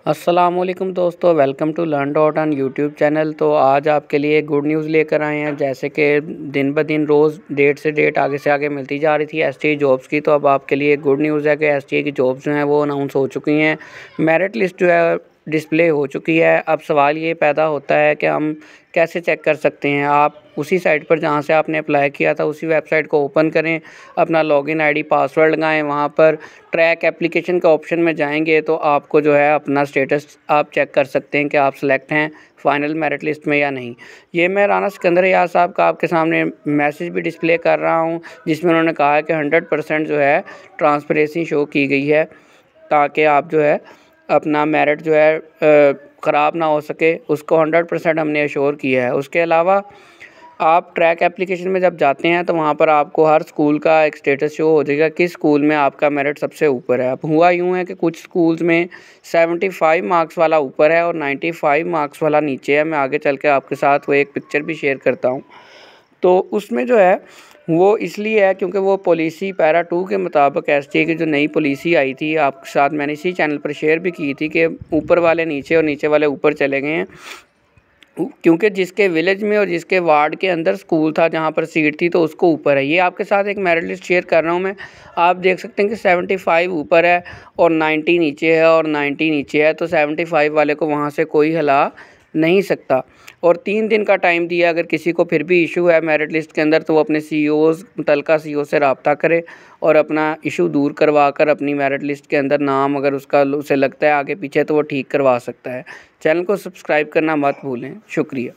अस्सलामुअलैकुम दोस्तों, welcome to learn dot on YouTube channel. तो आज आपके लिए गुड न्यूज़ लेकर आए हैं। जैसे कि दिन ब दिन रोज़ डेट से डेट आगे से आगे मिलती जा रही थी एसटीआई जॉब्स की, तो अब आपके लिए गुड न्यूज़ है कि एसटीआई की जॉब्स जो हैं वो अनाउंस हो चुकी हैं। मेरिट लिस्ट जो है डिस्प्ले हो चुकी है। अब सवाल ये पैदा होता है कि हम कैसे चेक कर सकते हैं। आप उसी साइट पर जहां से आपने अप्लाई किया था उसी वेबसाइट को ओपन करें, अपना लॉगिन आईडी पासवर्ड लगाएं, वहां पर ट्रैक एप्लीकेशन का ऑप्शन में जाएंगे तो आपको जो है अपना स्टेटस आप चेक कर सकते हैं कि आप सिलेक्ट हैं फाइनल मेरिट लिस्ट में या नहीं। ये मैं राना सिकंदर यार साहब का आपके सामने मैसेज भी डिस्प्ले कर रहा हूँ, जिसमें उन्होंने कहा है कि 100% जो है ट्रांसपेरेंसी शो की गई है, ताकि आप जो है अपना मेरिट जो है ख़राब ना हो सके, उसको 100% हमने अश्योर किया है। उसके अलावा आप ट्रैक एप्लीकेशन में जब जाते हैं तो वहाँ पर आपको हर स्कूल का एक स्टेटस शो हो जाएगा, किस स्कूल में आपका मेरिट सबसे ऊपर है। अब हुआ यूँ है कि कुछ स्कूल्स में 75 मार्क्स वाला ऊपर है और 95 मार्क्स वाला नीचे है। मैं आगे चल के आपके साथ वो एक पिक्चर भी शेयर करता हूँ। तो उसमें जो है वो इसलिए है क्योंकि वो पॉलिसी पैरा 2 के मुताबिक एसटीआई की जो नई पॉलिसी आई थी, आपके साथ मैंने इसी चैनल पर शेयर भी की थी कि ऊपर वाले नीचे और नीचे वाले ऊपर चले गए हैं, क्योंकि जिसके विलेज में और जिसके वार्ड के अंदर स्कूल था जहाँ पर सीट थी तो उसको ऊपर है। ये आपके साथ एक मेरिट लिस्ट शेयर कर रहा हूँ मैं। आप देख सकते हैं कि 75 ऊपर है और 90 नीचे है और 90 नीचे है, तो 75 वाले को वहाँ से कोई हिला नहीं सकता। और 3 दिन का टाइम दिया, अगर किसी को फिर भी इशू है मेरिट लिस्ट के अंदर तो वो अपने सीईओज़ मुतलका सीईओ से रब्ता करे और अपना इशू दूर करवा कर अपनी मेरिट लिस्ट के अंदर नाम अगर उसका उसे लगता है आगे पीछे तो वो ठीक करवा सकता है। चैनल को सब्सक्राइब करना मत भूलें। शुक्रिया।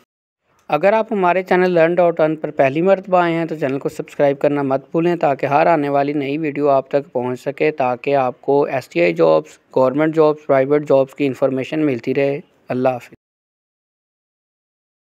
अगर आप हमारे चैनल लर्न डॉट ऑन पर पहली मरतबा आए हैं तो चैनल को सब्सक्राइब करना मत भूलें, ताकि हर आने वाली नई वीडियो आप तक पहुंच सके, ताकि आपको STI jobs, government jobs, private jobs की इन्फॉर्मेशन मिलती रहे। अल्लाह हाफ़िज़।